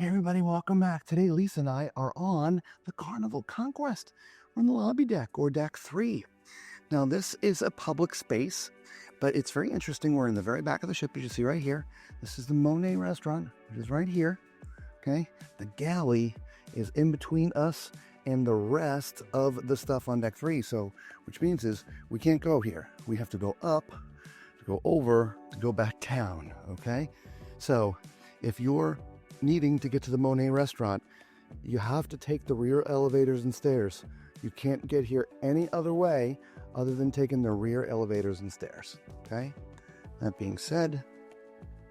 Hey everybody, welcome back. Today Lisa and I are on the Carnival Conquest. We're on the lobby deck, or deck 3. Now this is a public space, but it's very interesting. We're in the very back of the ship, as you see right here. This is the Monet restaurant, which is right here. Okay, the galley is in between us and the rest of the stuff on deck 3. So, which means is we can't go here. We have to go up, to go over, to go back down. Okay, so if you're needing to get to the Monet restaurant, you have to take the rear elevators and stairs. You can't get here any other way other than taking the rear elevators and stairs. Okay, that being said,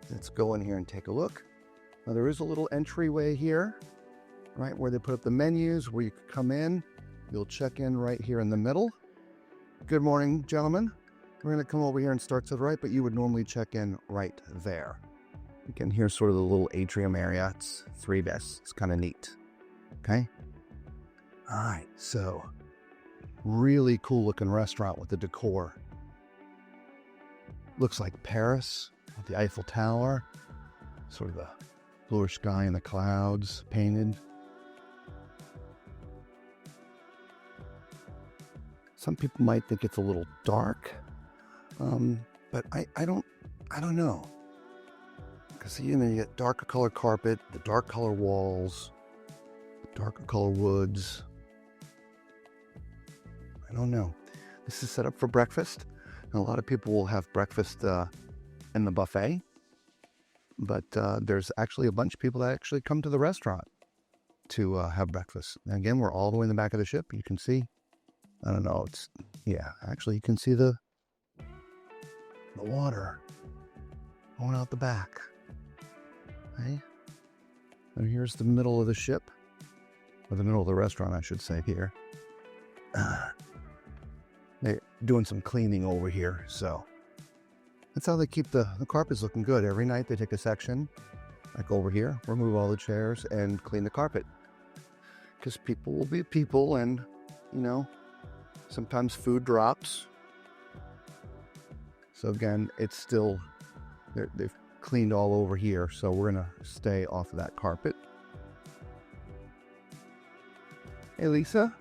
let's go in here and take a look. Now there is a little entryway here, right where they put up the menus, where you can come in. You'll check in right here in the middle. Good morning, gentlemen. We're going to come over here and start to the right, but you would normally check in right there. Again, here's sort of the little atrium area. It's 3 beds. It's kind of neat. Okay. All right. So really cool looking restaurant with the decor. Looks like Paris with the Eiffel Tower. Sort of the bluish sky and the clouds painted. Some people might think it's a little dark. But I don't know. Because, you know, you get darker color carpet, the dark color walls, the darker color woods. I don't know. This is set up for breakfast. And a lot of people will have breakfast in the buffet. But there's actually a bunch of people that actually come to the restaurant to have breakfast. And again, we're all the way in the back of the ship. You can see, I don't know, actually you can see the water going out the back. Okay. And here's the middle of the ship, or the middle of the restaurant, I should say here. They're doing some cleaning over here, so that's how they keep the carpets looking good. Every night they take a section, like over here, remove all the chairs and clean the carpet. Because people will be people, and, you know, sometimes food drops. So again, it's still, they've cleaned all over here, so we're gonna stay off of that carpet. Hey Lisa,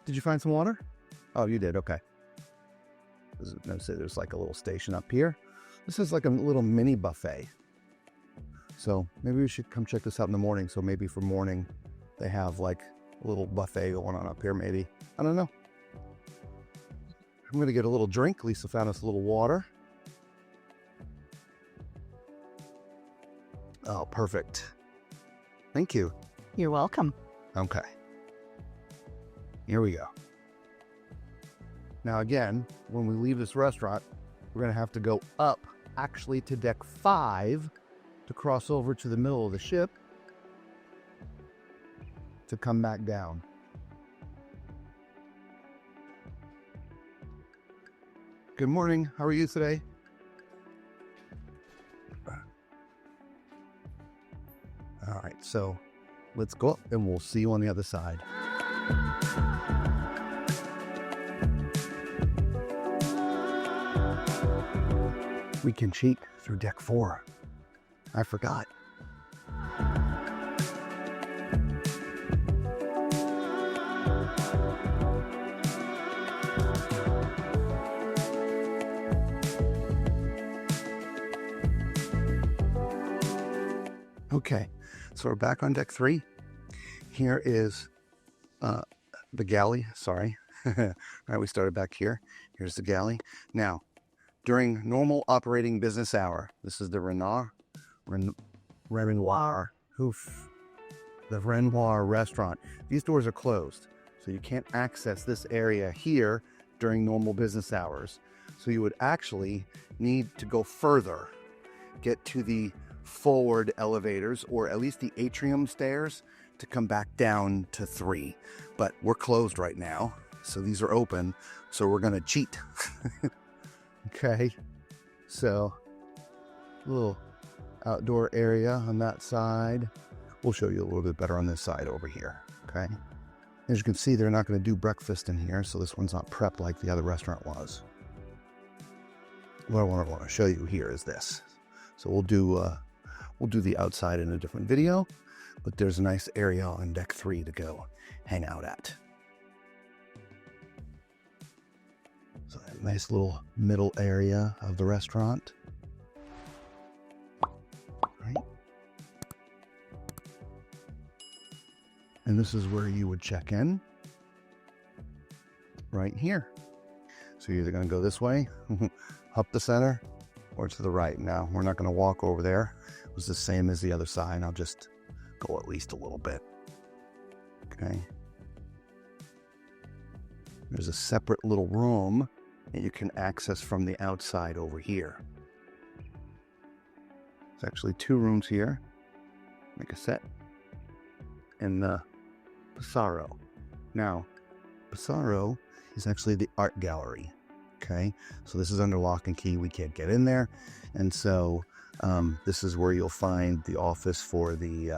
did you find some water? Oh, you did. Okay. There's like a little station up here. This is like a little mini buffet, so maybe we should come check this out in the morning. So maybe for morning they have like a little buffet going on up here. Maybe, I don't know. I'm gonna get a little drink. Lisa found us a little water. Oh, perfect. Thank you. You're welcome. Okay. Here we go. Now again, when we leave this restaurant, we're gonna have to go up actually to deck 5 to cross over to the middle of the ship to come back down. Good morning. How are you today? All right, so let's go up and we'll see you on the other side. We can cheat through deck 4. I forgot. Okay, so we're back on deck 3. Here is the galley. Sorry. All right, we started back here. Here's the galley. Now, during normal operating business hour, this is the Renoir restaurant. These doors are closed, so you can't access this area here during normal business hours. So you would actually need to go further, get to the forward elevators, or at least the atrium stairs, to come back down to 3. But we're closed right now, so these are open, so we're gonna cheat. Okay, so a little outdoor area on that side. We'll show you a little bit better on this side over here. Okay, as you can see, they're not going to do breakfast in here, so this one's not prepped like the other restaurant what I want to show you here is this. So we'll do We'll do the outside in a different video, but there's a nice area on deck 3 to go hang out at. So a nice little middle area of the restaurant. Right. And this is where you would check in. Right here. So you're either going to go this way, up the center, or to the right. Now, we're not going to walk over there. It was the same as the other side. I'll just go at least a little bit. Okay. There's a separate little room that you can access from the outside over here. There's actually 2 rooms here. Make a set. And the Pissarro. Now, Pissarro is actually the art gallery. Okay, so this is under lock and key. We can't get in there. And so this is where you'll find the office for the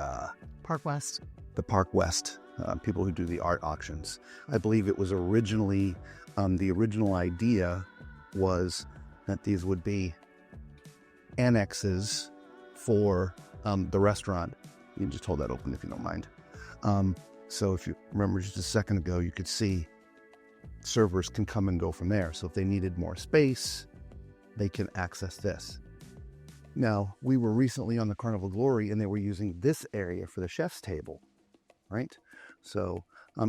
Park West. The Park West people who do the art auctions. I believe it was originally, the original idea was that these would be annexes for the restaurant. You can just hold that open if you don't mind. So if you remember just a second ago, you could see servers can come and go from there. So if they needed more space, they can access this. Now, we were recently on the Carnival Glory and they were using this area for the chef's table, right? So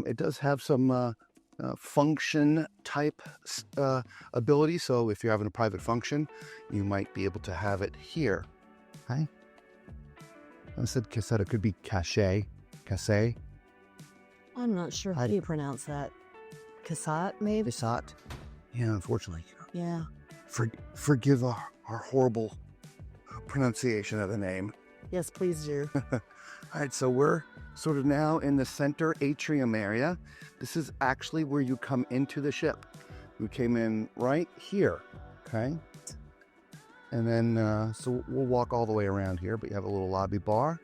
it does have some function type ability. So if you're having a private function, you might be able to have it here. Okay. I said cassette, it could be cache. I'm not sure how you pronounce that. Cassette, maybe? Cassette. Yeah, unfortunately. Yeah. Forgive our horrible pronunciation of the name. Yes, please do. All right, so we're sort of now in the center atrium area. This is actually where you come into the ship. We came in right here, okay? And then, so we'll walk all the way around here, but you have a little lobby bar,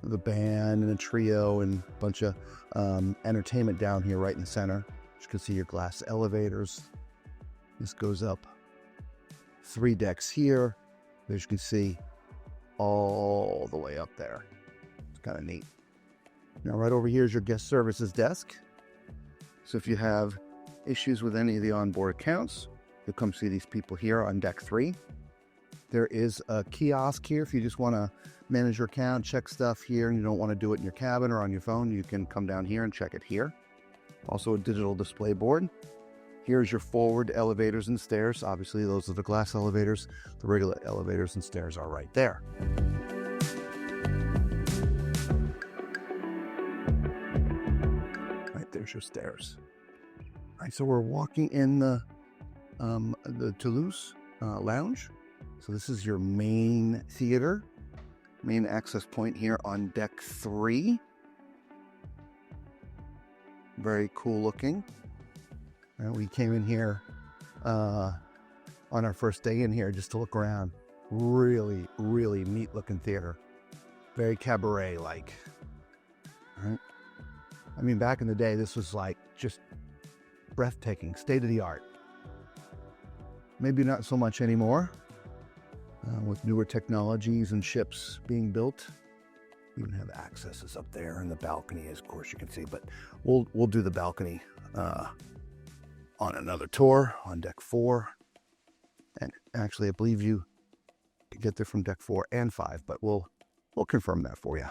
the band and a trio and a bunch of entertainment down here right in the center. You can see your glass elevators. This goes up 3 decks here. As you can see, all the way up there. It's kind of neat. Now, right over here is your guest services desk. So if you have issues with any of the onboard accounts, you'll come see these people here on deck 3. There is a kiosk here. If you just want to manage your account, check stuff here, and you don't want to do it in your cabin or on your phone, you can come down here and check it here. Also a digital display board. Here's your forward elevators and stairs. Obviously, those are the glass elevators. The regular elevators and stairs are right there. Right, there's your stairs. All right, so we're walking in the Toulouse lounge. So this is your main theater, main access point here on deck 3. Very cool looking. We came in here on our first day in here just to look around. Really, really neat looking theater. Very cabaret like. All right. I mean, back in the day, this was like just breathtaking, state of the art. Maybe not so much anymore with newer technologies and ships being built. We even have accesses up there, and the balcony, of course, you can see. But we'll do the balcony on another tour on deck 4. And actually, I believe you can get there from deck 4 and 5, but we'll confirm that for you.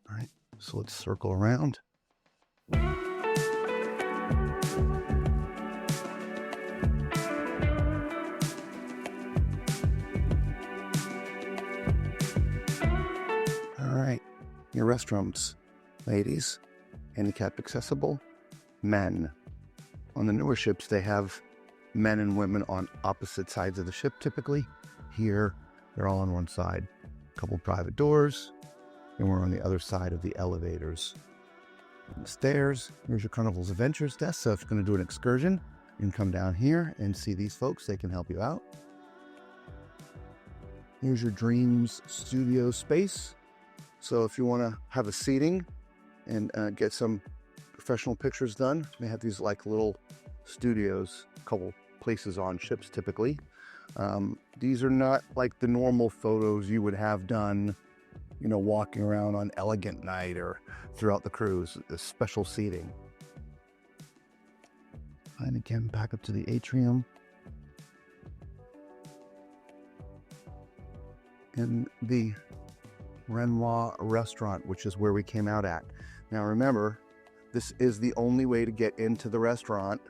All right, so let's circle around. All right, your restrooms, ladies, handicap accessible, men. On the newer ships, they have men and women on opposite sides of the ship typically. Here, they're all on one side. A couple private doors, and we're on the other side of the elevators. And the stairs, here's your Carnival's Adventures desk. So if you're going to do an excursion, you can come down here and see these folks. They can help you out. Here's your Dreams studio space. So if you want to have a seating and get some professional pictures done, they have these like little studios, a couple places on ships typically. These are not like the normal photos you would have done walking around on elegant night or throughout the cruise, the special seating. And again, back up to the atrium. And the Renoir restaurant, which is where we came out at. Now remember, this is the only way to get into the restaurant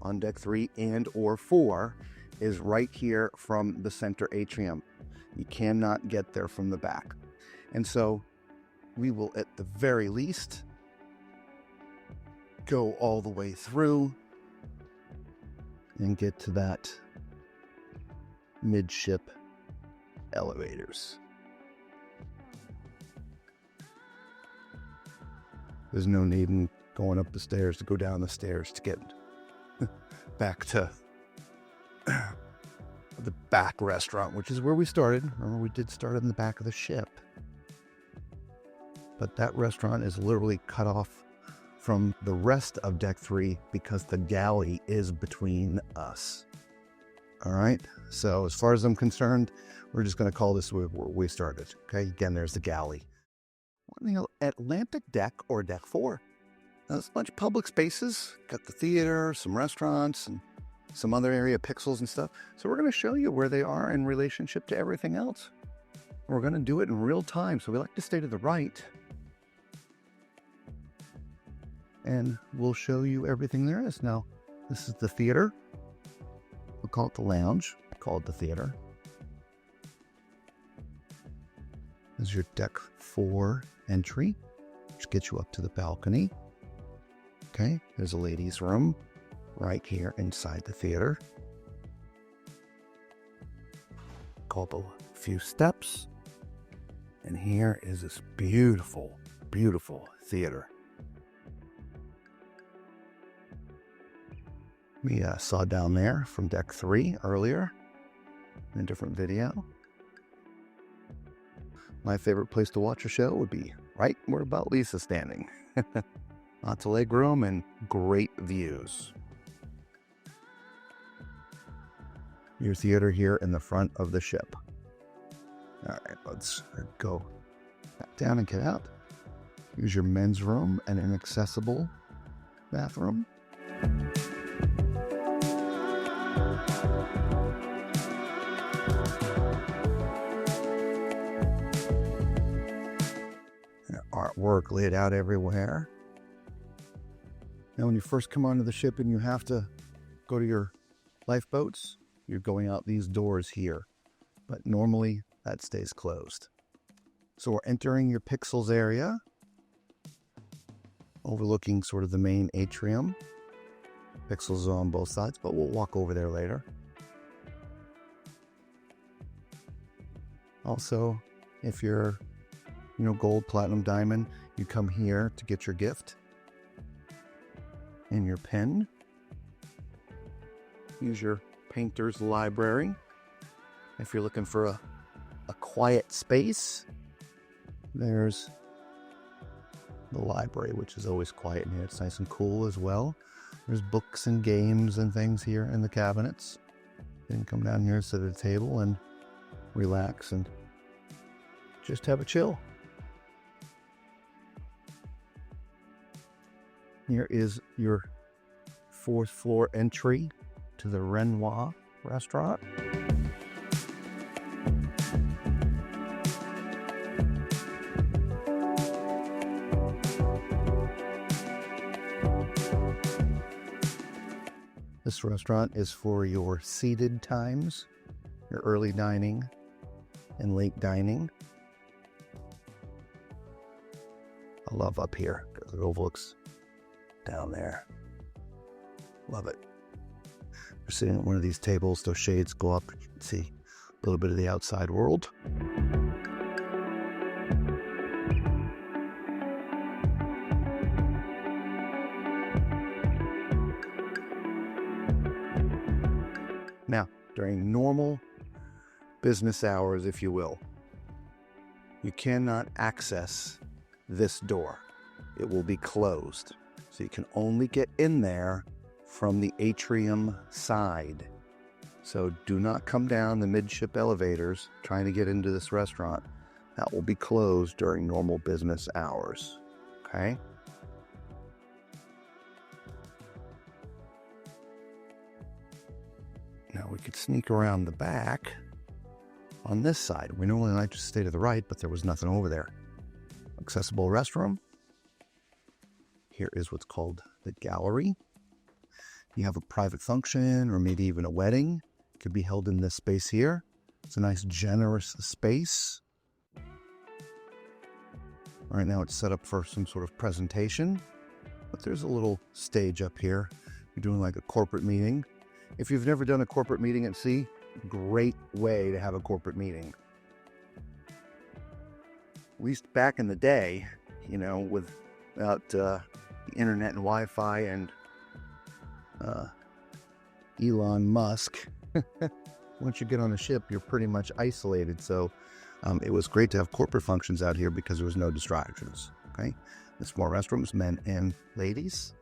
on deck 3 and or 4 is right here from the center atrium. You cannot get there from the back. And so we will at the very least go all the way through and get to that midship elevators. There's no need in going up the stairs to go down the stairs to get back to the back restaurant, which is where we started. Remember, we did start in the back of the ship. But that restaurant is literally cut off from the rest of deck 3 because the galley is between us. All right, so as far as I'm concerned, we're just going to call this where we started. Okay, again, there's the galley. We're on the Atlantic deck or deck 4. Now, there's a bunch of public spaces. Got the theater, some restaurants, and some other area pixels and stuff. So we're going to show you where they are in relationship to everything else. We're going to do it in real time, so we like to stay to the right. And we'll show you everything there is. Now, this is the theater. We'll call it the lounge. Call it the theater. This is your deck 4 entry, which gets you up to the balcony. Okay, there's a ladies' room right here inside the theater. Go up a few steps, and here is this beautiful, beautiful theater. We saw down there from deck 3 earlier in a different video. My favorite place to watch a show would be right where about Lisa's standing. Lots of leg room and great views. Your theater here in the front of the ship. All right, let's go back down and get out. Use your men's room and an accessible bathroom. Artwork laid out everywhere. Now, when you first come onto the ship and you have to go to your lifeboats, you're going out these doors here, but normally that stays closed. So we're entering your pixels area, overlooking sort of the main atrium. Pixels are on both sides, but we'll walk over there later. Also, if you're gold, platinum, diamond, you come here to get your gift and your pen. Use your painter's library. If you're looking for a quiet space, there's the library, which is always quiet in here. It's nice and cool as well. There's books and games and things here in the cabinets. You can come down here, sit at a table and relax and just have a chill. Here is your 4th floor entry to the Renoir restaurant. This restaurant is for your seated times, your early dining and late dining. I love up here because it overlooks down there. Love it. We're sitting at one of these tables, those shades go up, you can see a little bit of the outside world. Now, during normal business hours, if you will, you cannot access this door. It will be closed. So you can only get in there from the atrium side. So do not come down the midship elevators trying to get into this restaurant. That will be closed during normal business hours. Okay. Now we could sneak around the back on this side. We normally like to stay to the right, but there was nothing over there. Accessible restroom. Here is what's called the gallery. You have a private function or maybe even a wedding. It could be held in this space here. It's a nice, generous space. Right now it's set up for some sort of presentation, but there's a little stage up here. You're doing like a corporate meeting. If you've never done a corporate meeting at sea, great way to have a corporate meeting. At least back in the day, you know, without the internet and Wi-Fi and Elon Musk, once you get on a ship, you're pretty much isolated. So it was great to have corporate functions out here because there was no distractions. Okay, there's more restrooms, men and ladies.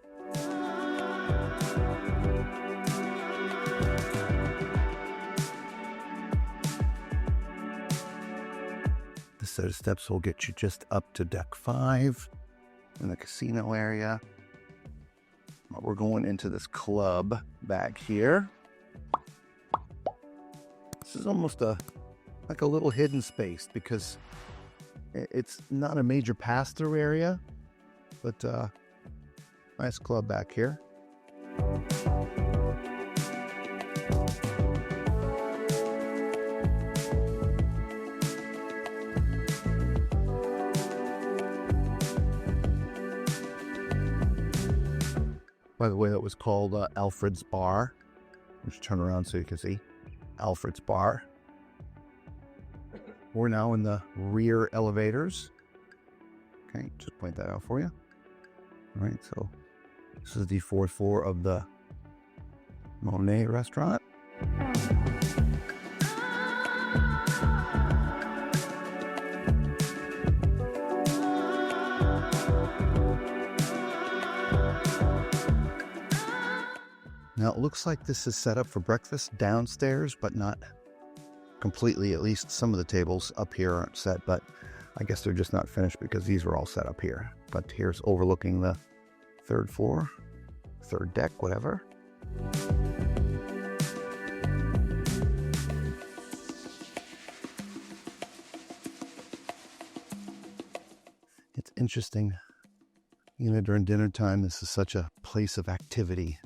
The set of steps will get you just up to deck 5 in the casino area. We're going into this club back here. This is almost like a little hidden space because it's not a major pass-through area, but nice club back here. By the way, that was called Alfred's Bar. Let's turn around so you can see Alfred's Bar. We're now in the rear elevators. Okay, just point that out for you. All right, so this is the fourth floor of the Monet restaurant. Now it looks like this is set up for breakfast downstairs, but not completely. At least some of the tables up here aren't set, but I guess they're just not finished because these were all set up here. But here's overlooking the third floor, third deck, whatever. It's interesting, you know, during dinner time, this is such a place of activity.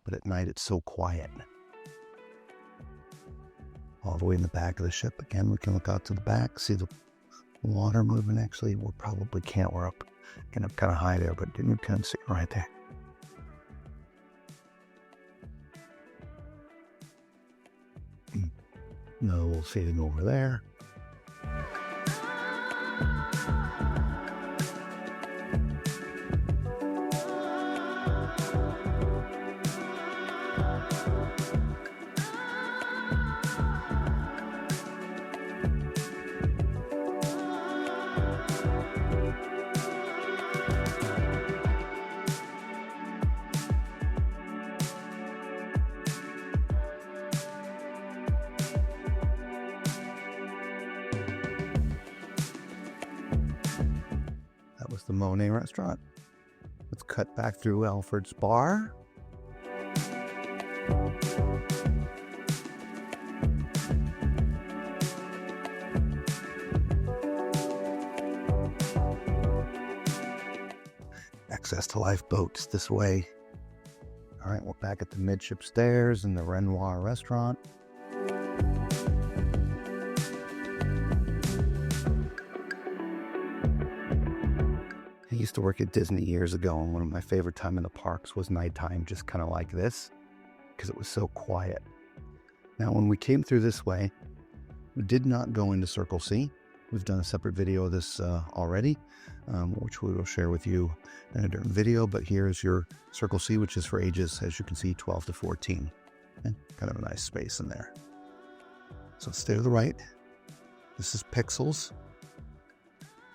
But at night, it's so quiet. All the way in the back of the ship. Again, we can look out to the back, see the water moving. Actually, we probably can't. We're up kind of high there, but you can see right there. No, we'll see it over there. That was the Monet restaurant. Let's cut back through Alfred's Bar. Access to lifeboats this way. All right, we're back at the midship stairs in the Renoir restaurant. I used to work at Disney years ago, and one of my favorite time in the parks was nighttime, just kind of like this, because it was so quiet. Now, when we came through this way, we did not go into Circle C. We've done a separate video of this already, which we will share with you in a different video, but here's your Circle C, which is for ages, as you can see, 12 to 14. And kind of a nice space in there. So stay to the right. This is Pixels.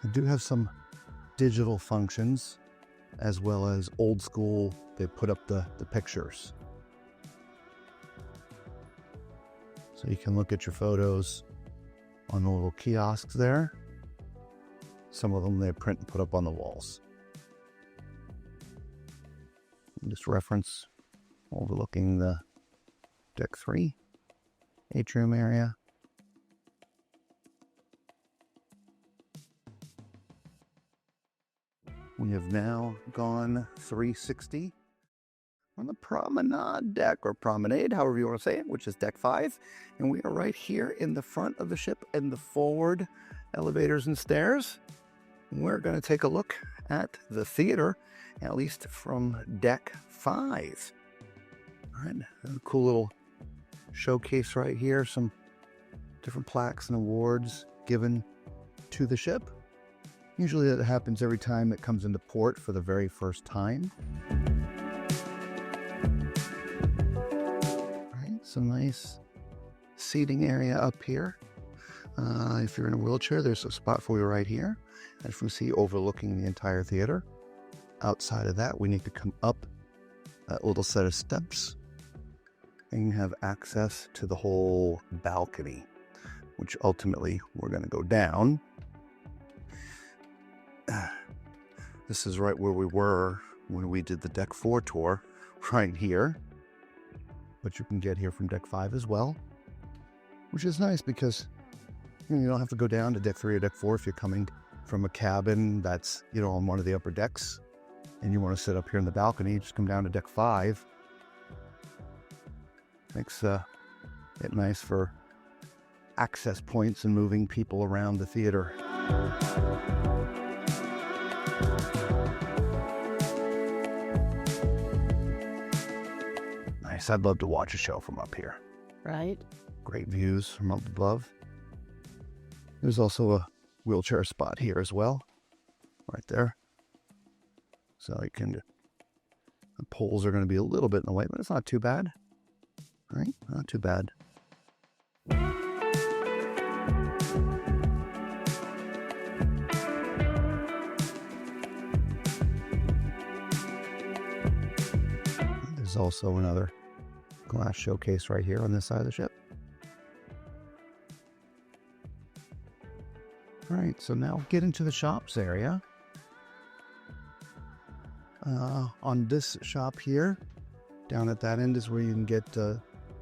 I do have some digital functions as well as old school. They put up the pictures. So you can look at your photos on the little kiosks there. Some of them they print and put up on the walls. Just reference overlooking the deck 3 atrium area. We have now gone 360 on the promenade deck, or promenade, however you want to say it, which is deck 5. And we are right here in the front of the ship in the forward elevators and stairs. We're going to take a look at the theater, at least from deck 5. All right, a cool little showcase right here. Some different plaques and awards given to the ship. Usually that happens every time it comes into port for the very first time. All right, some nice seating area up here. If you're in a wheelchair, there's a spot for you right here. As you can see, overlooking the entire theater. Outside of that, we need to come up that little set of steps and have access to the whole balcony, which ultimately we're going to go down. This is right where we were when we did the deck 4 tour, right here. But you can get here from deck 5 as well, which is nice because you don't have to go down to deck 3 or deck 4 if you're coming from a cabin that's, on one of the upper decks and you want to sit up here in the balcony. Just come down to deck 5. Makes it nice for access points and moving people around the theater. Nice. I'd love to watch a show from up here. Right? Great views from up above. There's also a wheelchair spot here as well, right there. So the poles are going to be a little bit in the way, but it's not too bad. Right? Not too bad. There's also another glass showcase right here on this side of the ship. All right, so now get into the shops area. On this shop here, down at that end is where you can get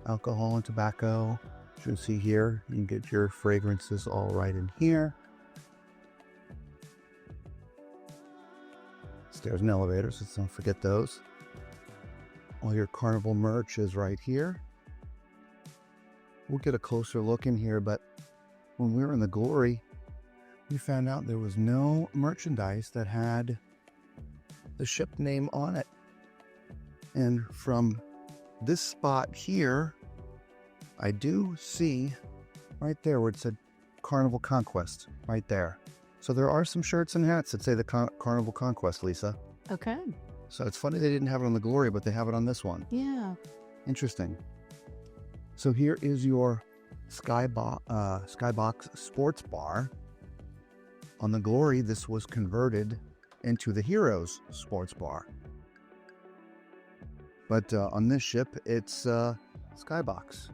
alcohol and tobacco. As you can see here, you can get your fragrances all right in here. Stairs and elevators, let's not forget those. All your Carnival merch is right here. We'll get a closer look in here, but when we were in the Glory, we found out there was no merchandise that had the ship name on it. And from this spot here, I do see right there where it said Carnival Conquest, right there. So there are some shirts and hats that say the Carnival Conquest, Lisa. Okay. So it's funny they didn't have it on the Glory, but they have it on this one. Yeah. Interesting. So here is your Skybox Sports Bar. On the Glory, this was converted into the Heroes Sports Bar. But on this ship, it's Skybox.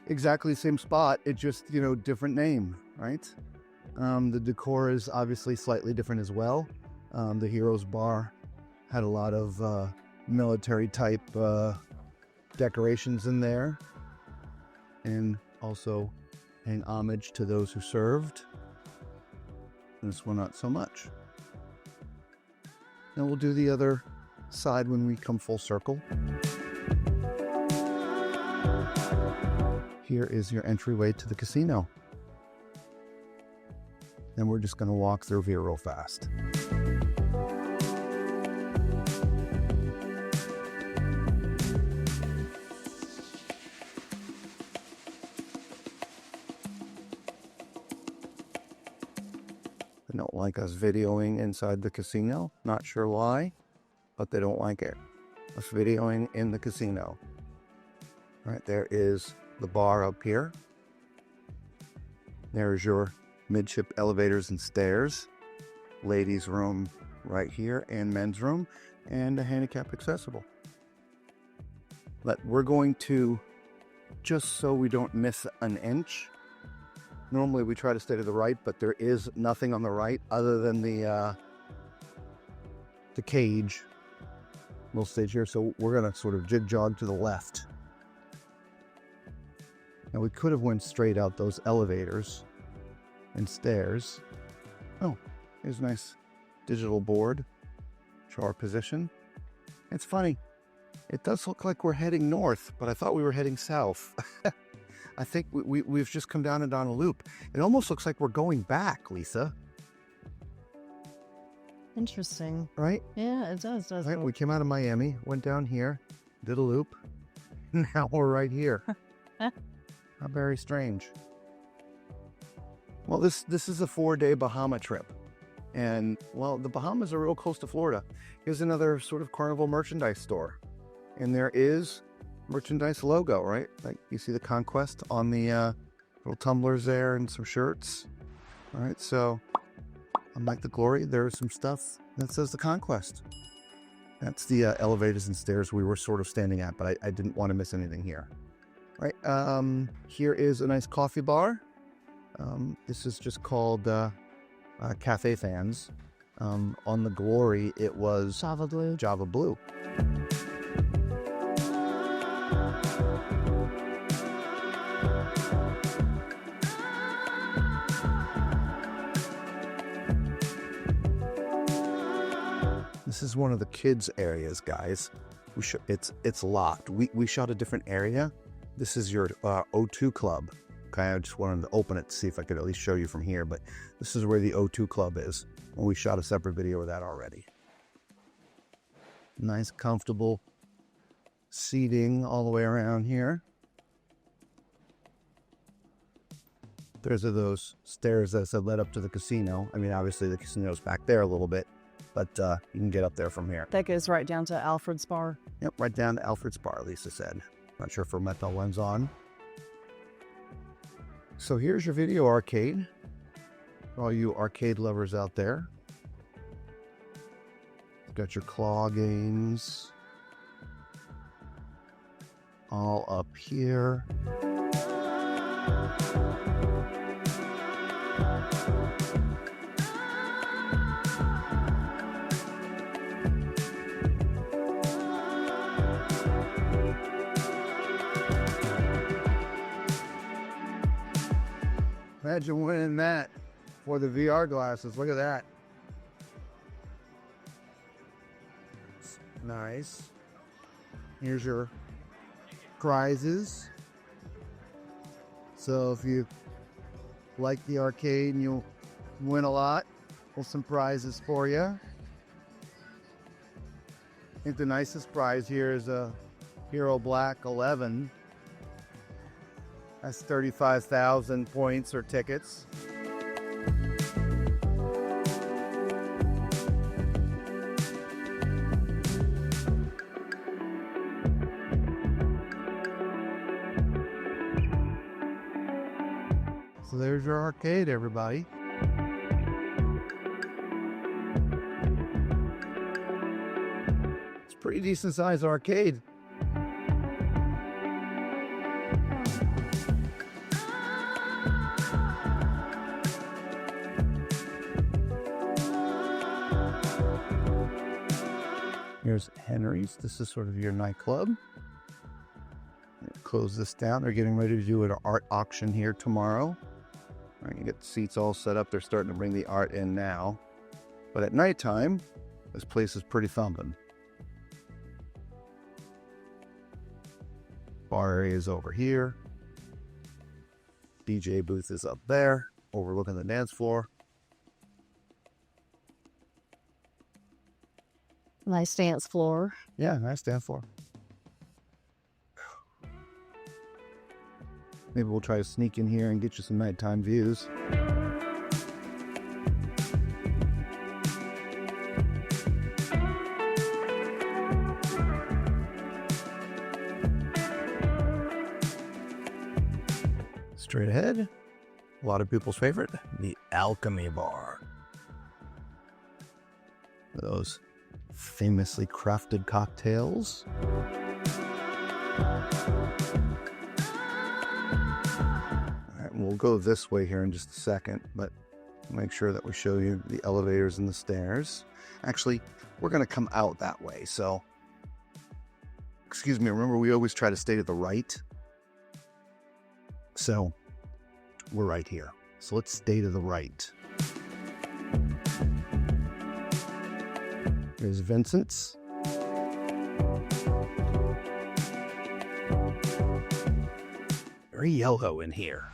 Exactly the same spot, it just, different name, right? The decor is obviously slightly different as well. The Heroes Bar had a lot of military type decorations in there, and also paying homage to those who served. This one not so much. Now we'll do the other side when we come full circle. Here is your entryway to the casino. Then we're just going to walk through here real fast. They don't like us videoing inside the casino. Not sure why, but they don't like it. Us videoing in the casino. All right, there is the bar up here. There's your midship elevators and stairs. Ladies' room right here, and men's room, and a handicap accessible. But we're going to, just so we don't miss an inch, Normally we try to stay to the right, but there is nothing on the right other than the cage. Little stage here, so we're gonna sort of jig-jog to the left. Now we could have went straight out those elevators and stairs. Oh, here's a nice digital board. Show our position. It's funny. It does look like we're heading north, but I thought we were heading south. I think we've just come down and down a loop. It almost looks like we're going back, Lisa. Interesting. Right? Yeah, it does. Right, we came out of Miami, went down here, did a loop. Now we're right here. How very strange. Well, this is a 4-day Bahama trip. And, well, the Bahamas are real close to Florida. Here's another sort of Carnival merchandise store. And there is merchandise logo, right? Like you see the Conquest on the little tumblers there and some shirts. All right, so unlike the Glory, there's some stuff that says the Conquest. That's the elevators and stairs we were sort of standing at, but I didn't want to miss anything here. Right, here is a nice coffee bar. This is just called Cafe Fans. On the Glory, it was Java Blue. Java Blue. This is one of the kids areas, guys. It's locked. We shot a different area. This is your O2 club. Okay, I just wanted to open it to see if I could at least show you from here, but this is where the O2 club is. And we shot a separate video of that already. Nice, comfortable seating all the way around here. There's those stairs that said led up to the casino. I mean, obviously the casino's back there a little bit, but you can get up there from here. That goes right down to Alfred's Bar. Yep, right down to Alfred's Bar, Lisa said. Not sure if her metal lens on. So here's your video arcade. For all you arcade lovers out there. Got your claw games. All up here. Imagine winning that for the VR glasses. Look at that. Nice. Here's your prizes. So if you like the arcade and you'll win a lot, well, some prizes for you. I think the nicest prize here is a Hero Black 11. That's 35,000 points or tickets. So there's your arcade, everybody. It's a pretty decent sized arcade. Here's Henry's. This is sort of your nightclub. Close this down. They're getting ready to do an art auction here tomorrow. All right, you get the seats all set up. They're starting to bring the art in now. But at nighttime, this place is pretty thumping. Bar area is over here. DJ booth is up there, overlooking the dance floor. Nice dance floor. Yeah, nice dance floor. Maybe we'll try to sneak in here and get you some nighttime views. Straight ahead, a lot of people's favorite, the Alchemy Bar. Those famously crafted cocktails. We'll go this way here in just a second, but make sure that we show you the elevators and the stairs. Actually, we're going to come out that way. So, excuse me, remember we always try to stay to the right. So, we're right here. So let's stay to the right. Here's Vincent's. Very yellow in here.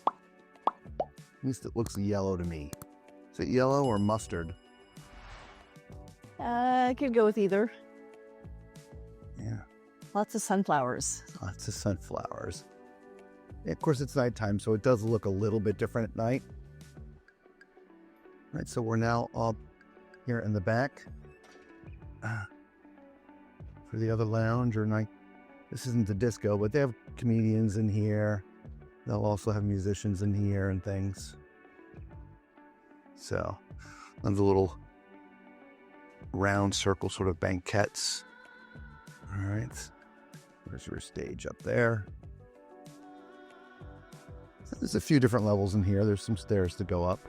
At least it looks yellow to me. Is it yellow or mustard? I could go with either. Yeah. Lots of sunflowers. Lots of sunflowers. Yeah, of course, it's nighttime, so it does look a little bit different at night. All right, so we're now up here in the back for the other lounge or night. This isn't the disco, but they have comedians in here. They'll also have musicians in here and things. So, and the little round circle sort of banquettes. All right, there's your stage up there. So there's a few different levels in here. There's some stairs to go up.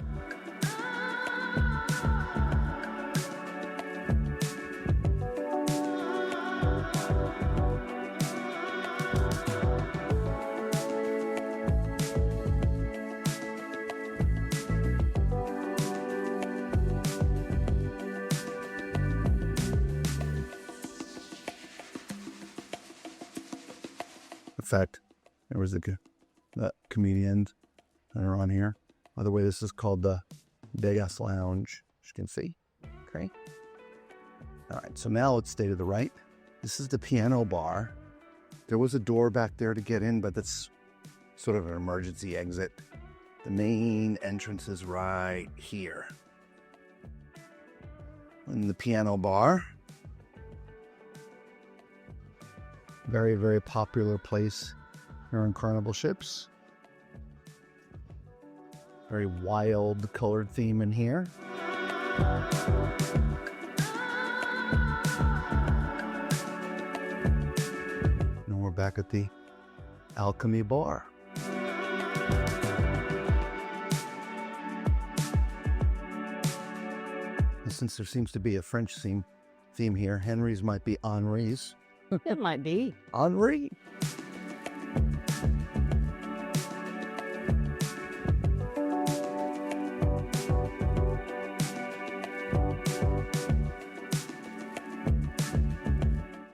In fact, there was the comedians that are on here. By the way, this is called the Vegas Lounge, as you can see. Okay. All right, so now let's stay to the right. This is the piano bar. There was a door back there to get in, but that's sort of an emergency exit. The main entrance is right here. In the piano bar. Very, very popular place here on Carnival ships. Very wild colored theme in here. And we're back at the Alchemy Bar. And since there seems to be a French theme here, Henry's might be Henri's. It might be. Henri.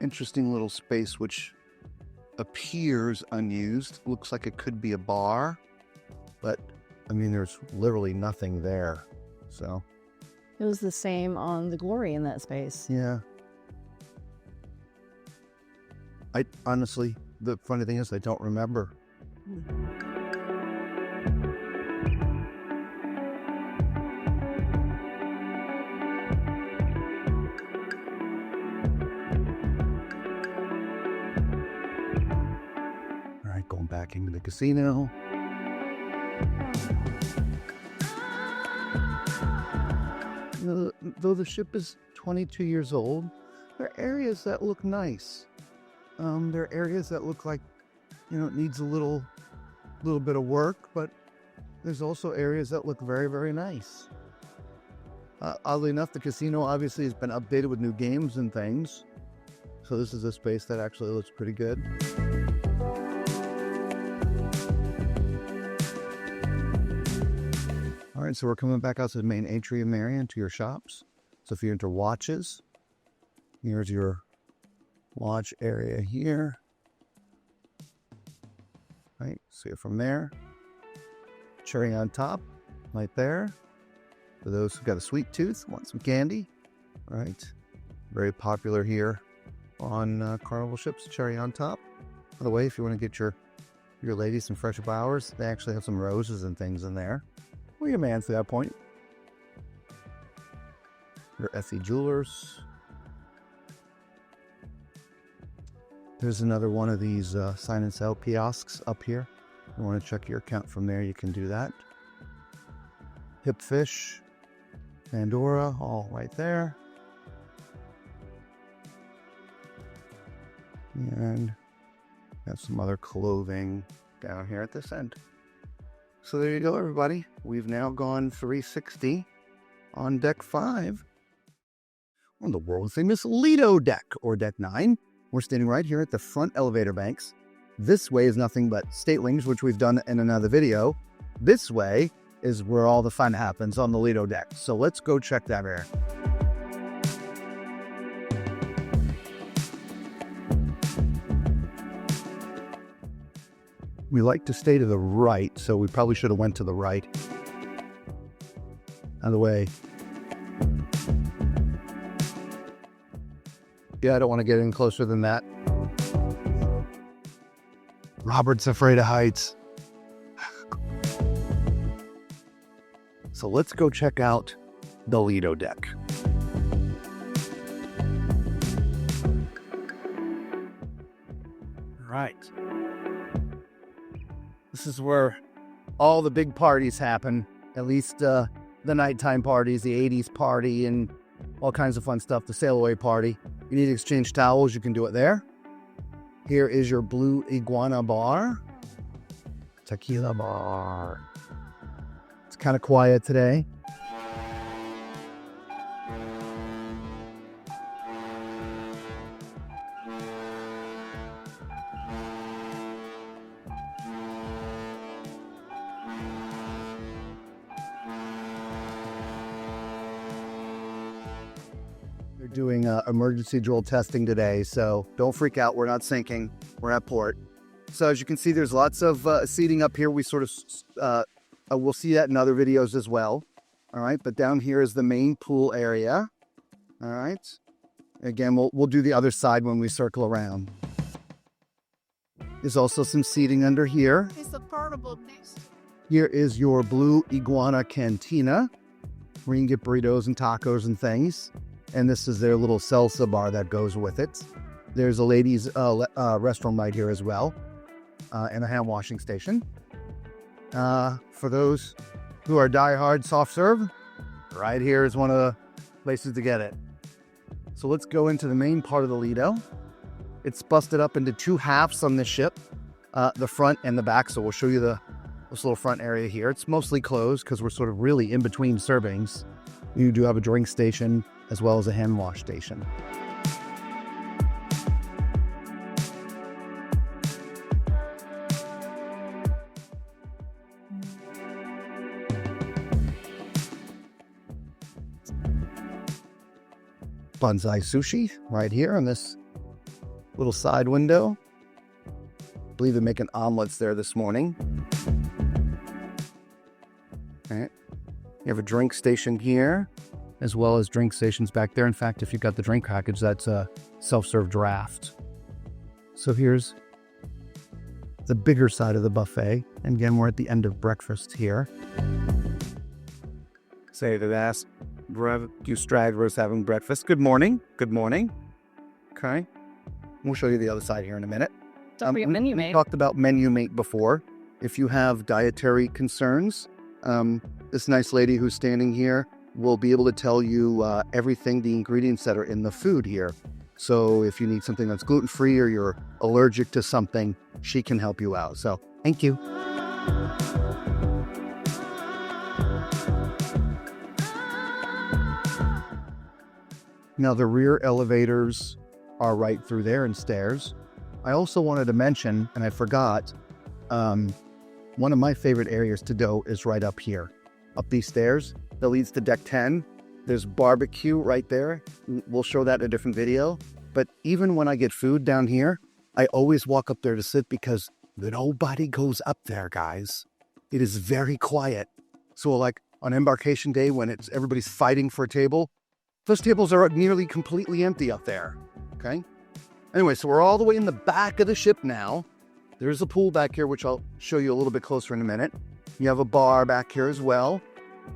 Interesting little space which appears unused. Looks like it could be a bar, but I mean, there's literally nothing there. So It was the same on the Glory in that space. yeah. I honestly, the funny thing is I don't remember. All right, going back into the casino. Though the ship is 22 years old, there are areas that look nice. There are areas that look like, it needs a little bit of work, but there's also areas that look very, very nice. Oddly enough, the casino obviously has been updated with new games and things. So this is a space that actually looks pretty good. All right, so we're coming back out to the main atrium area into your shops. So if you're into watches, here's your watch area here. Right, see it from there. Cherry on top, right there. For those who've got a sweet tooth, want some candy, right? Very popular here on Carnival ships, cherry on top. By the way, if you want to get your lady some fresh flowers, they actually have some roses and things in there. Well, your man's to that point. Your SE Jewelers. There's another one of these sign and sell kiosks up here. If you want to check your account from there, you can do that. Hipfish, Pandora, all right there. And got some other clothing down here at this end. So there you go, everybody. We've now gone 360 on deck 5 on the world famous Lido deck, or deck 9. We're standing right here at the front elevator banks. This way is nothing but statelings, which we've done in another video. This way is where all the fun happens on the Lido deck. So let's go check that out. We like to stay to the right, so we probably should have went to the right. Out of the way. Yeah, I don't want to get any closer than that. Robert's afraid of heights. So let's go check out the Lido deck. Right. This is where all the big parties happen, at least the nighttime parties, the 80s party, and all kinds of fun stuff, the sail away party. You need to exchange towels, you can do it there. Here is your blue iguana bar. Tequila bar. It's kind of quiet today. They're doing emergency drill testing today, so don't freak out. We're not sinking. We're at port. So as you can see, there's lots of seating up here. We sort of, we'll see that in other videos as well. All right, but down here is the main pool area. All right. Again, we'll do the other side when we circle around. There's also some seating under here. It's a portable beast. Here is your blue iguana cantina, where you can get burritos and tacos and things. And this is their little salsa bar that goes with it. There's a ladies' restroom right here as well, and a hand washing station. For those who are diehard soft serve, right here is one of the places to get it. So let's go into the main part of the Lido. It's busted up into two halves on this ship, the front and the back. So we'll show you this little front area here. It's mostly closed because we're sort of really in between servings. You do have a drink station as well as a hand wash station. Bonsai sushi right here on this little side window. I believe they're making omelets there this morning. All right. You have a drink station here, as well as drink stations back there. In fact, if you've got the drink package, that's a self-serve draft. So here's the bigger side of the buffet. And again, we're at the end of breakfast here. Say the last you stragglers having breakfast. Good morning. Good morning. Okay. We'll show you the other side here in a minute. Don't forget Menu Mate. We talked about Menu Mate before. If you have dietary concerns, this nice lady who's standing here will be able to tell you everything, the ingredients that are in the food here. So if you need something that's gluten-free or you're allergic to something, she can help you out. So thank you. Now the rear elevators are right through there and stairs. I also wanted to mention, and I forgot, one of my favorite areas to go is right up here. Up these stairs that leads to deck 10. There's barbecue right there. We'll show that in a different video. But even when I get food down here, I always walk up there to sit because nobody goes up there, guys. It is very quiet. So like on embarkation day when everybody's fighting for a table, those tables are nearly completely empty up there, okay? Anyway, so we're all the way in the back of the ship now. There's a pool back here, which I'll show you a little bit closer in a minute. You have a bar back here as well.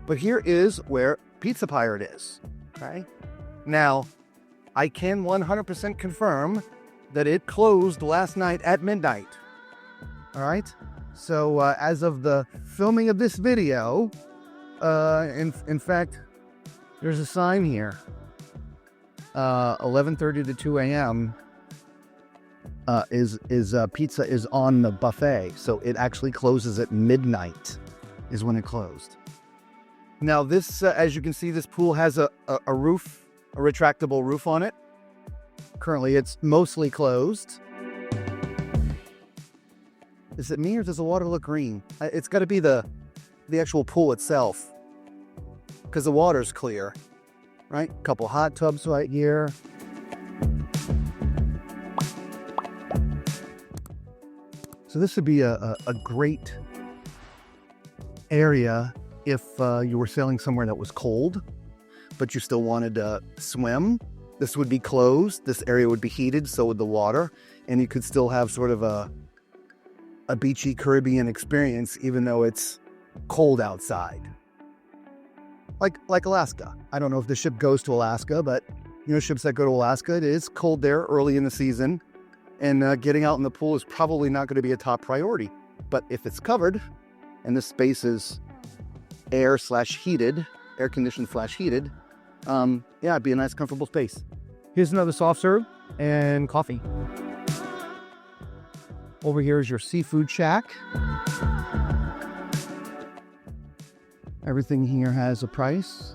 But here is where Pizza Pirate is, okay? Now, I can 100% confirm that it closed last night at midnight, all right? So as of the filming of this video, in fact, there's a sign here, 11:30 to 2 a.m. Pizza is on the buffet, so it actually closes at midnight. is when it closed. Now this, as you can see, this pool has a roof, a retractable roof on it. Currently it's mostly closed. Is it me or does the water look green? It's got to be the actual pool itself, because the water's clear, right? A couple hot tubs right here. So this would be a great area if you were sailing somewhere that was cold, but you still wanted to swim. This would be closed. This area would be heated, so would the water, and you could still have sort of a beachy Caribbean experience, even though it's cold outside. Like Alaska. I don't know if the ship goes to Alaska, but ships that go to Alaska, it is cold there early in the season, and getting out in the pool is probably not going to be a top priority. But if it's covered and the space is air conditioned /heated, yeah, it'd be a nice comfortable space. Here's another soft serve and coffee. Over here is your seafood shack. Everything here has a price.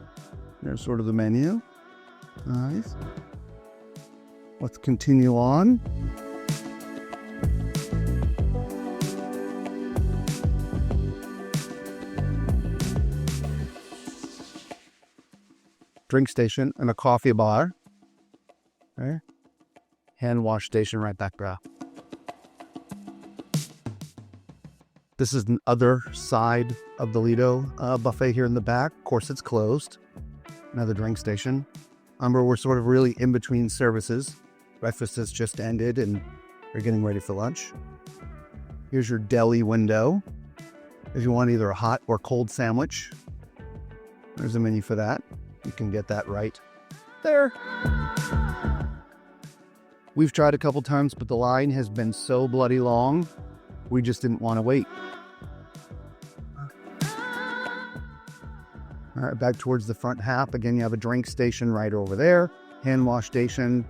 There's sort of the menu. Nice. Let's continue on. Drink station and a coffee bar. Okay. Hand wash station right back there. This is the other side of the Lido buffet here in the back. Of course, it's closed. Another drink station. Remember, we're sort of really in between services. Breakfast has just ended and we're getting ready for lunch. Here's your deli window. If you want either a hot or cold sandwich, there's a menu for that. You can get that right there. We've tried a couple times, but the line has been so bloody long, we just didn't want to wait. All right, back towards the front half. Again, you have a drink station right over there. Hand wash station.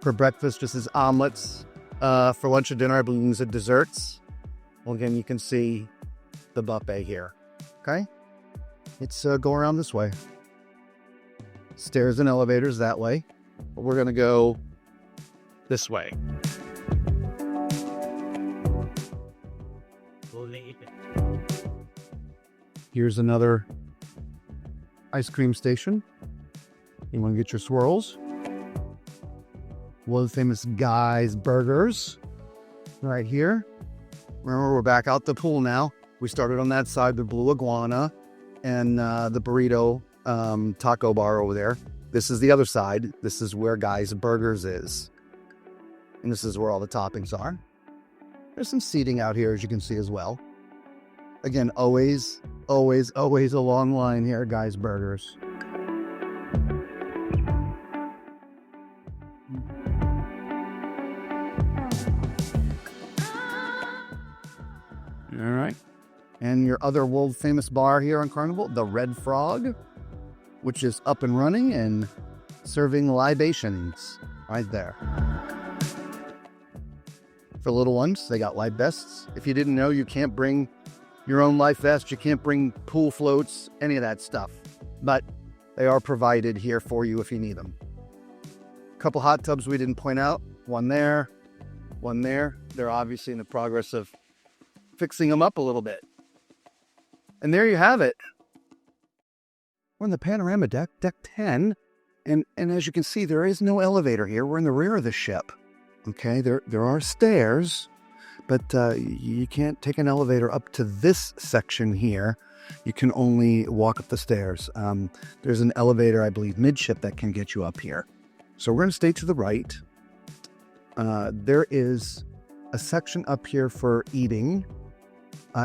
For breakfast, just as omelets. For lunch and dinner, I believe it's desserts. Well, again, you can see the buffet here. Okay? Let's go around this way. Stairs and elevators that way. But we're going to go this way. Here's another ice cream station. You want to get your swirls. One of the famous Guy's Burgers right here. Remember, we're back out the pool now. We started on that side, the Blue Iguana and the burrito taco bar over there. This is the other side. This is where Guy's Burgers is. And this is where all the toppings are. There's some seating out here, as you can see as well. Again, always a long line here at Guy's Burgers. All right. And your other world famous bar here on Carnival, the Red Frog, which is up and running and serving libations right there. For little ones, they got life vests. If you didn't know, you can't bring your own life vest, you can't bring pool floats, any of that stuff. But they are provided here for you if you need them. A couple hot tubs we didn't point out. One there, one there. They're obviously in the progress of fixing them up a little bit. And there you have it. We're in the panorama deck, deck 10. And as you can see, there is no elevator here. We're in the rear of the ship. Okay, there are stairs, but you can't take an elevator up to this section here. You can only walk up the stairs. There's an elevator, I believe, midship that can get you up here. So we're going to stay to the right. There is a section up here for eating.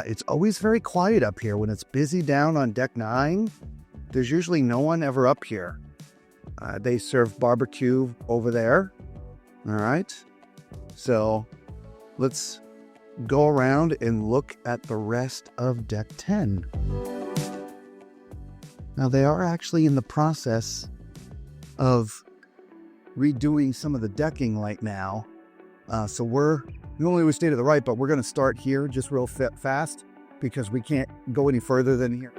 It's always very quiet up here. When it's busy down on deck 9, there's usually no one ever up here. They serve barbecue over there. All right. So let's go around and look at the rest of deck 10. Now they are actually in the process of redoing some of the decking right now. So normally we stay to the right, but we're going to start here just real fast because we can't go any further than here.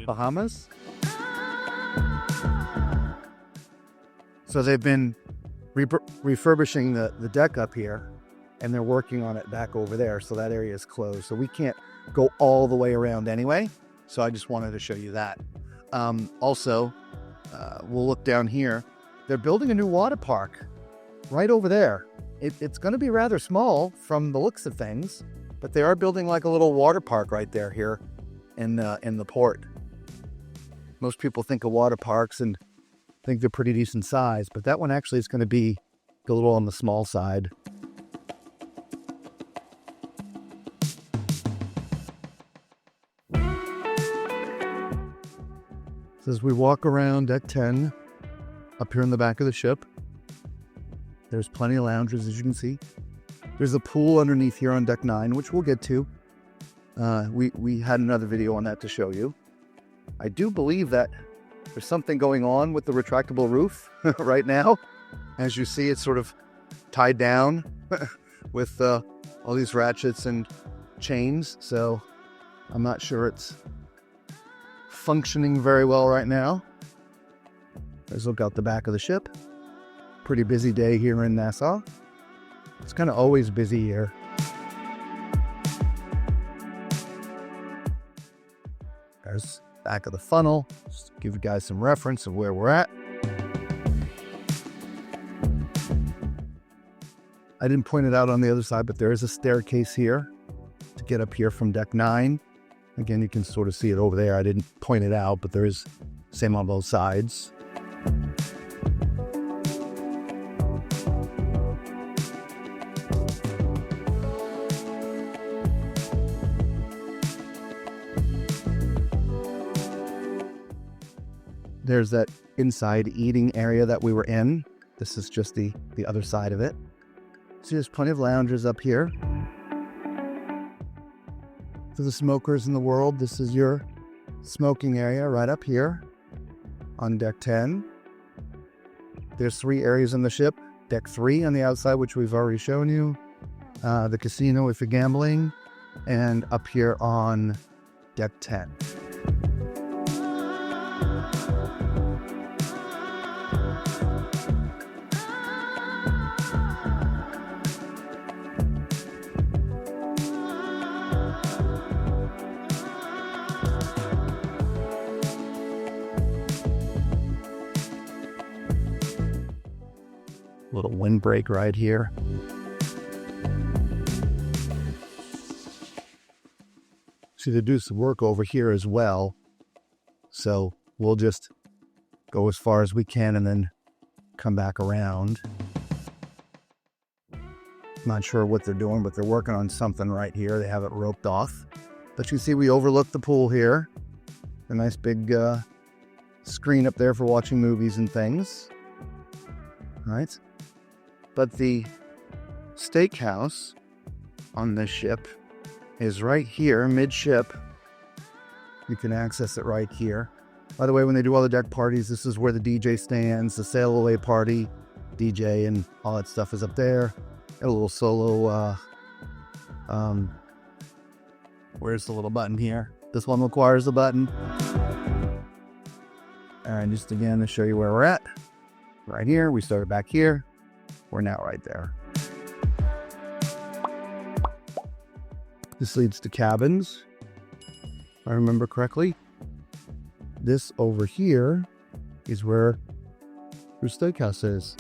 Bahamas. So they've been refurbishing the deck up here, and they're working on it back over there. So that area is closed. So we can't go all the way around anyway. So I just wanted to show you that. Also, we'll look down here. They're building a new water park right over there. It's going to be rather small from the looks of things, but they are building like a little water park right there here in the port. Most people think of water parks and think they're pretty decent size, but that one actually is going to be a little on the small side. So as we walk around deck 10, up here in the back of the ship, there's plenty of lounges, as you can see. There's a pool underneath here on deck 9, which we'll get to. We had another video on that to show you. I do believe that there's something going on with the retractable roof right now. As you see, it's sort of tied down with all these ratchets and chains. So I'm not sure it's functioning very well right now. Let's look out the back of the ship. Pretty busy day here in Nassau. It's kind of always busy here. There's back of the funnel, just to give you guys some reference of where we're at. I didn't point it out on the other side, but there is a staircase here to get up here from deck 9. Again, you can sort of see it over there. I didn't point it out, but there is same on both sides. There's that inside eating area that we were in. This is just the other side of it. So there's plenty of lounges up here. For the smokers in the world, this is your smoking area right up here on deck 10. There's 3 areas in the ship. Deck 3 on the outside, which we've already shown you. The casino if you're gambling. And up here on deck 10. Little windbreak right here. See, they do some work over here as well. So we'll just go as far as we can and then come back around. Not sure what they're doing, but they're working on something right here. They have it roped off. But you see, we overlook the pool here. A nice big screen up there for watching movies and things. All right. But the steakhouse on this ship is right here, midship. You can access it right here. By the way, when they do all the deck parties, this is where the DJ stands, the sail away party, DJ and all that stuff is up there. Got a little solo, where's the little button here? This one requires the button. All right, just again to show you where we're at. Right here, we started back here. We're now right there. This leads to cabins, if I remember correctly. This over here is where your steakhouse is.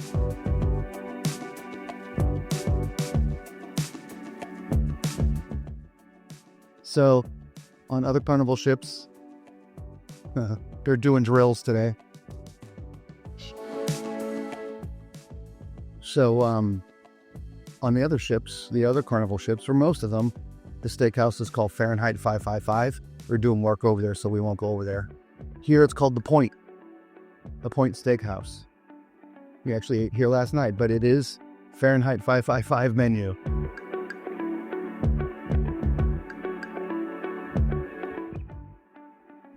So, on other Carnival ships, they're doing drills today. So, on the other ships, the other Carnival ships, or most of them, the steakhouse is called Fahrenheit 555. We're doing work over there, so we won't go over there. Here it's called the Point Steakhouse. We actually ate here last night, but it is Fahrenheit 555 menu.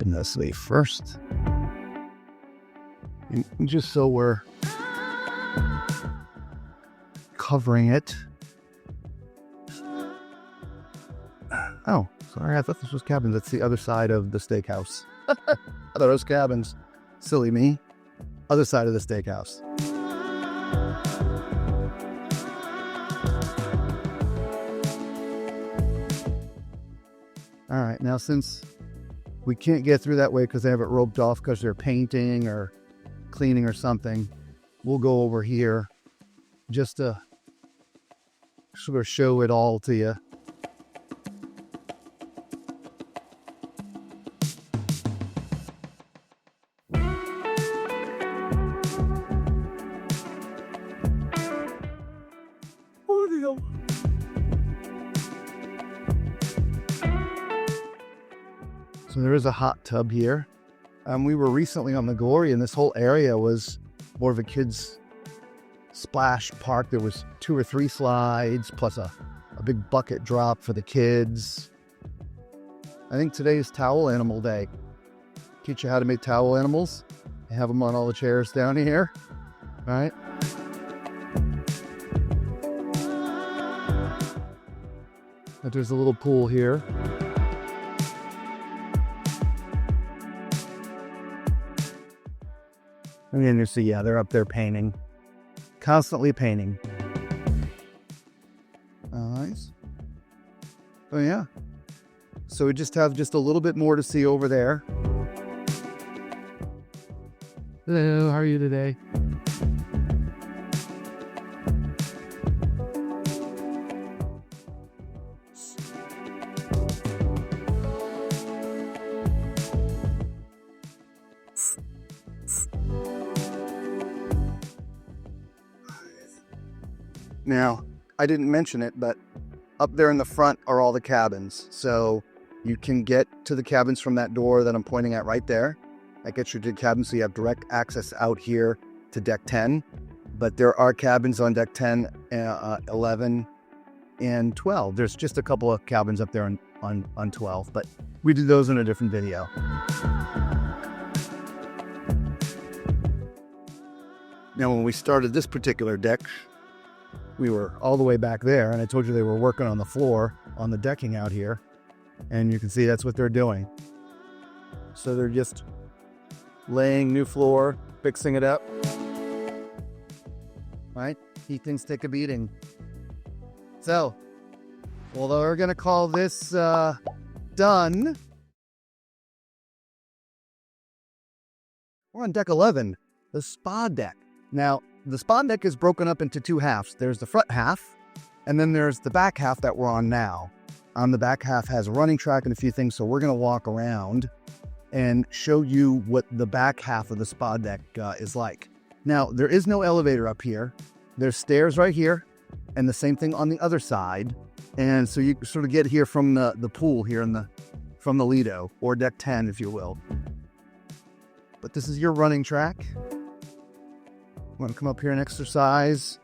And this way first. And just so we're covering it. Oh, sorry, I thought this was cabins. That's the other side of the steakhouse. I thought it was cabins. Silly me. Other side of the steakhouse. All right, now since we can't get through that way because they have it roped off because they're painting or cleaning or something, we'll go over here just to sort of show it all to you. So there is a hot tub here. We were recently on the Glory, and this whole area was more of a kids' splash park. There was 2 or 3 slides, plus a big bucket drop for the kids. I think today is Towel Animal Day. Teach you how to make towel animals. I have them on all the chairs down here. All right. But there's a little pool here. And then you see, yeah, they're up there painting. Constantly painting. Nice. Oh, yeah. So we just have just a little bit more to see over there. Hello, how are you today? Now, I didn't mention it, but up there in the front are all the cabins. So you can get to the cabins from that door that I'm pointing at right there. That gets you to the cabins, so you have direct access out here to deck 10. But there are cabins on deck 10, 11, and 12. There's just a couple of cabins up there on 12, but we did those in a different video. Now, when we started this particular deck, we were all the way back there, and I told you they were working on the floor, on the decking out here, and you can see that's what they're doing. So they're just laying new floor, fixing it up. Right? These things take a beating. So, although we're going to call this done, we're on deck 11, the spa deck. Now, the spa deck is broken up into 2 halves. There's the front half, and then there's the back half that we're on now. The back half has a running track and a few things, so we're going to walk around and show you what the back half of the spa deck is like. Now, there is no elevator up here. There's stairs right here, and the same thing on the other side. And so you sort of get here from the pool here from the Lido, or deck 10, if you will. But this is your running track. You want to come up here and exercise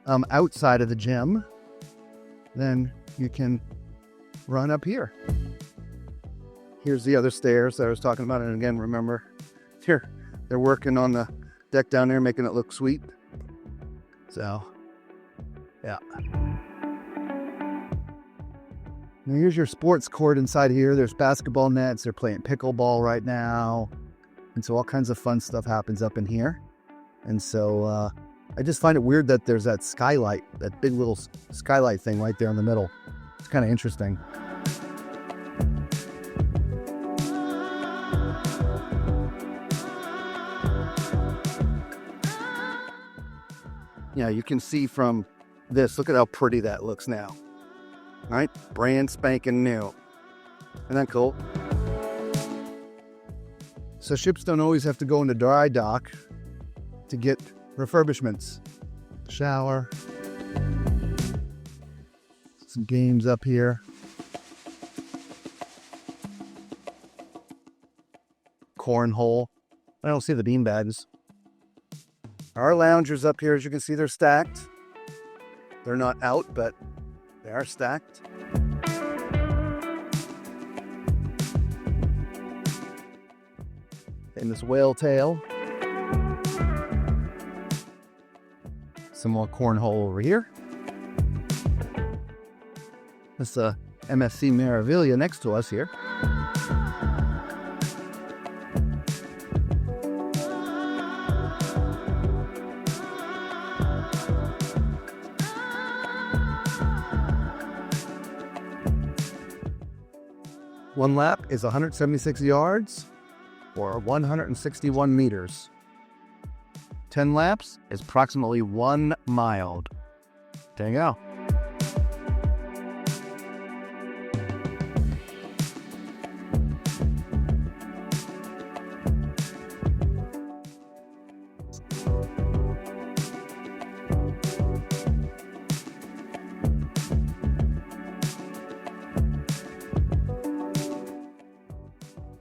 outside of the gym, then you can run up here. Here's the other stairs that I was talking about. And again, remember, here, they're working on the deck down there, making it look sweet. So, yeah. Now here's your sports court inside here. There's basketball nets. They're playing pickleball right now. And so all kinds of fun stuff happens up in here. And so I just find it weird that there's that skylight, that big little skylight thing right there in the middle. It's kind of interesting. Yeah, you can see from this, look at how pretty that looks now. All right, brand spanking new. Isn't that cool? So ships don't always have to go into dry dock to get refurbishments. Shower. Some games up here. Cornhole. I don't see the beanbags. Our loungers up here, as you can see, they're stacked. They're not out, but they are stacked. And this whale tail. Some more cornhole over here. This MSC Meraviglia next to us here. One lap is 176 yards or 161 meters. 10 laps is approximately 1 mile. There you go.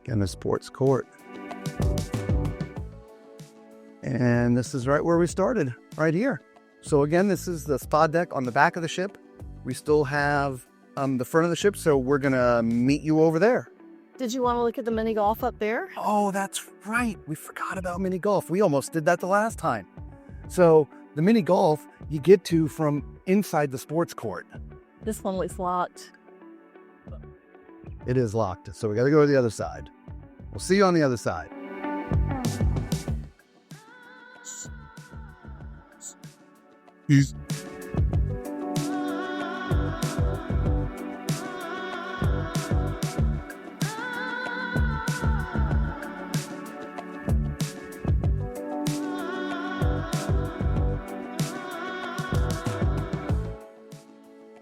Again, the sports court. And this is right where we started, right here. So again, this is the spa deck on the back of the ship. We still have the front of the ship, so we're gonna meet you over there. Did you want to look at the mini golf up there? Oh, that's right. We forgot about mini golf. We almost did that the last time. So the mini golf you get to from inside the sports court. This one looks locked. It is locked, so we gotta go to the other side. We'll see you on the other side. Peace.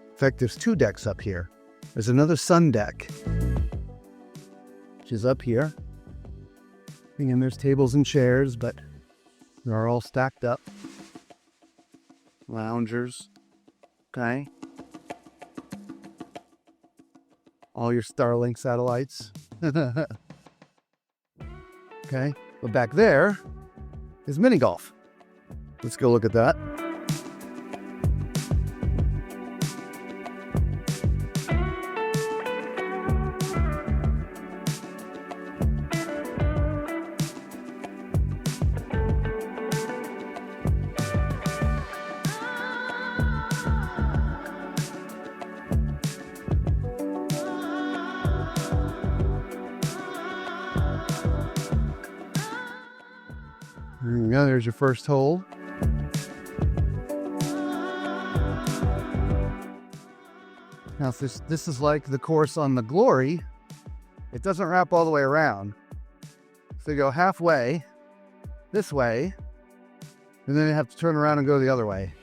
In fact, there's 2 decks up here. There's another sun deck, which is up here. And there's tables and chairs, but they're all stacked up. Loungers, okay. All your Starlink satellites. Okay, but back there is mini golf. Let's go look at that. There you go, there's your first hole. Now, if this is like the course on the Glory, it doesn't wrap all the way around. So you go halfway, this way, and then you have to turn around and go the other way.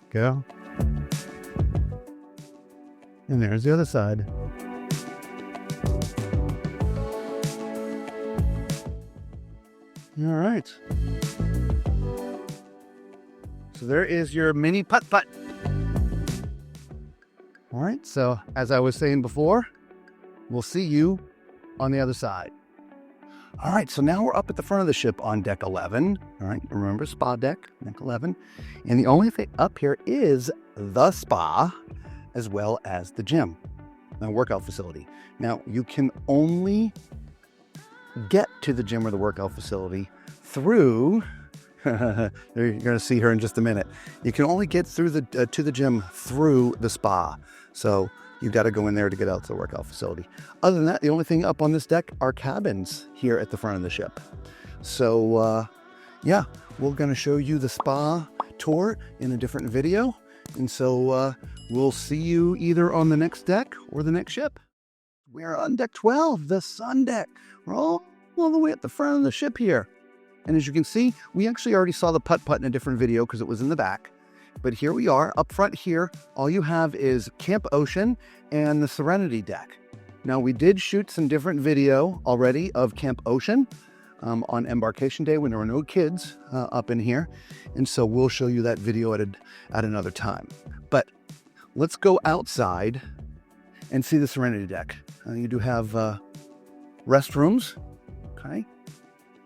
Go. And there's the other side. All right. So there is your mini putt-putt. All right, so as I was saying before, we'll see you on the other side. All right, so now we're up at the front of the ship on deck 11. All right, remember spa deck 11. And the only thing up here is the spa as well as the gym, the workout facility. Now, you can only get to the gym or the workout facility through, you're going to see her in just a minute. You can only get through to the gym through the spa. So you got to go in there to get out to the workout facility. Other than that, the only thing up on this deck are cabins here at the front of the ship. So, yeah, we're going to show you the spa tour in a different video. And so we'll see you either on the next deck or the next ship. We're on deck 12, the sun deck. We're all the way at the front of the ship here. And as you can see, we actually already saw the putt-putt in a different video because it was in the back. But here we are, up front here, all you have is Camp Ocean and the Serenity deck. Now, we did shoot some different video already of Camp Ocean on embarkation day when there were no kids up in here. And so we'll show you that video at another time. But let's go outside and see the Serenity deck. You do have restrooms, okay?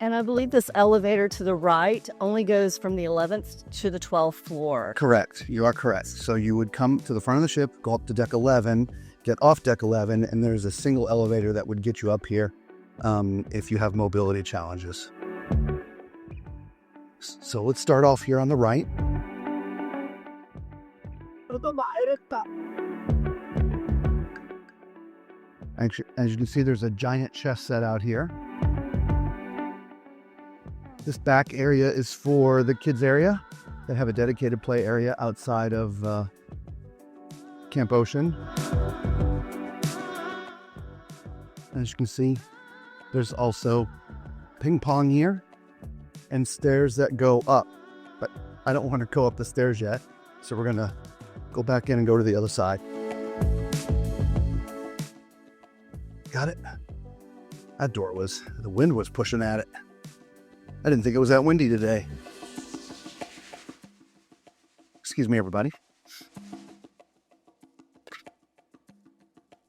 And I believe this elevator to the right only goes from the 11th to the 12th floor. Correct. You are correct. So you would come to the front of the ship, go up to deck 11, get off deck 11, and there's a single elevator that would get you up here if you have mobility challenges. So let's start off here on the right. Actually, as you can see, there's a giant chess set out here. This back area is for the kids area. They have a dedicated play area outside of Camp Ocean. As you can see, there's also ping pong here and stairs that go up. But I don't want to go up the stairs yet, so we're going to go back in and go to the other side. Got it? That door the wind was pushing at it. I didn't think it was that windy today. Excuse me, everybody.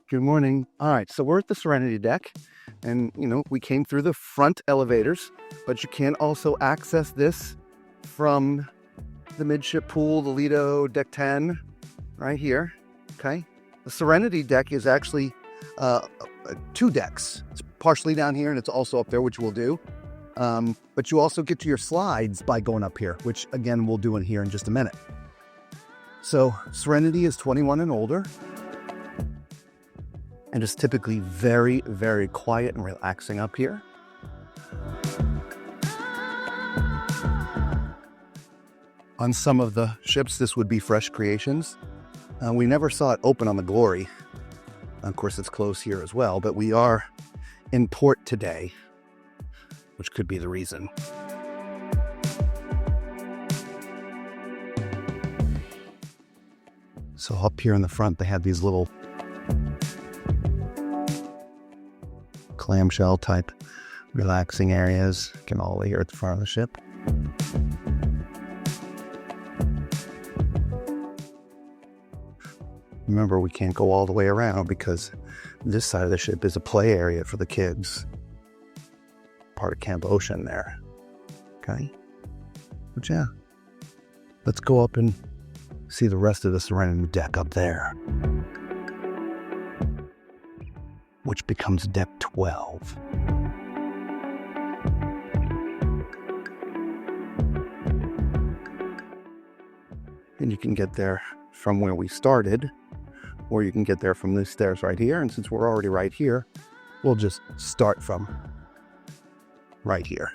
Good morning. All right, so we're at the Serenity deck, and we came through the front elevators, but you can also access this from the midship pool, the Lido, deck 10, right here. Okay. The Serenity deck is actually 2 decks. It's partially down here, and it's also up there, which we'll do. But you also get to your slides by going up here, which again, we'll do in here in just a minute. So Serenity is 21 and older, and it's typically very, very quiet and relaxing up here. On some of the ships, this would be fresh creations. We never saw it open on the Glory. Of course, it's closed here as well, but we are in port today, which could be the reason. So up here in the front, they have these little clamshell type relaxing areas. You can all here at the front of the ship. Remember, we can't go all the way around because this side of the ship is a play area for the kids. Part of Camp Ocean there. Okay? But yeah, let's go up and see the rest of the Serenity deck up there, which becomes deck 12. And you can get there from where we started, or you can get there from these stairs right here. And since we're already right here, we'll just start from right here.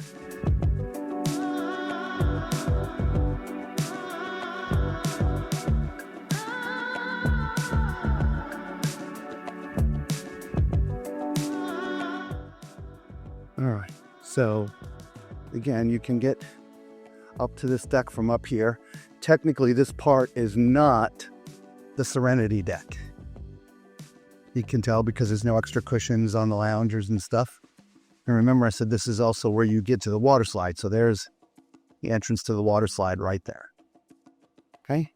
All right, so again, you can get up to this deck from up here. Technically, this part is not the Serenity deck. You can tell because there's no extra cushions on the loungers and stuff. And remember, I said this is also where you get to the water slide. So there's the entrance to the water slide right there. Okay.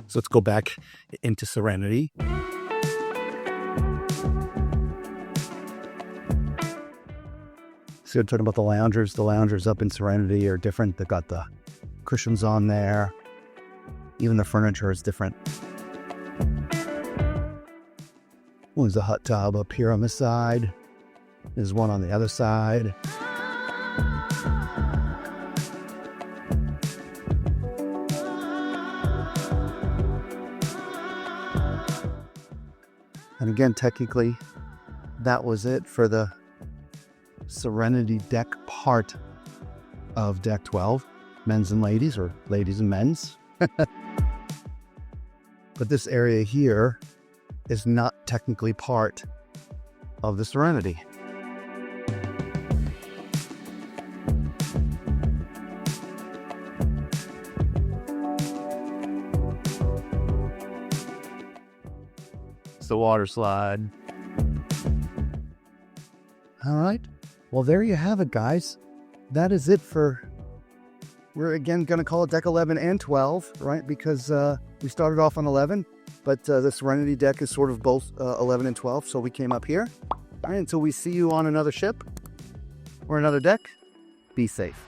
So let's go back into Serenity. So I'm talking about the loungers. The loungers up in Serenity are different. They've got the cushions on there. Even the furniture is different. Well, there's a hot tub up here on this side. There's one on the other side. And again, technically, that was it for the Serenity deck part of deck 12. Men's and ladies, or ladies and men's. But this area here is not technically part of the Serenity. It's the water slide. All right. Well, there you have it, guys. That is it for... We're again going to call it deck 11 and 12, right? Because we started off on 11, but the Serenity deck is sort of both 11 and 12. So we came up here. All right, until we see you on another ship or another deck, be safe.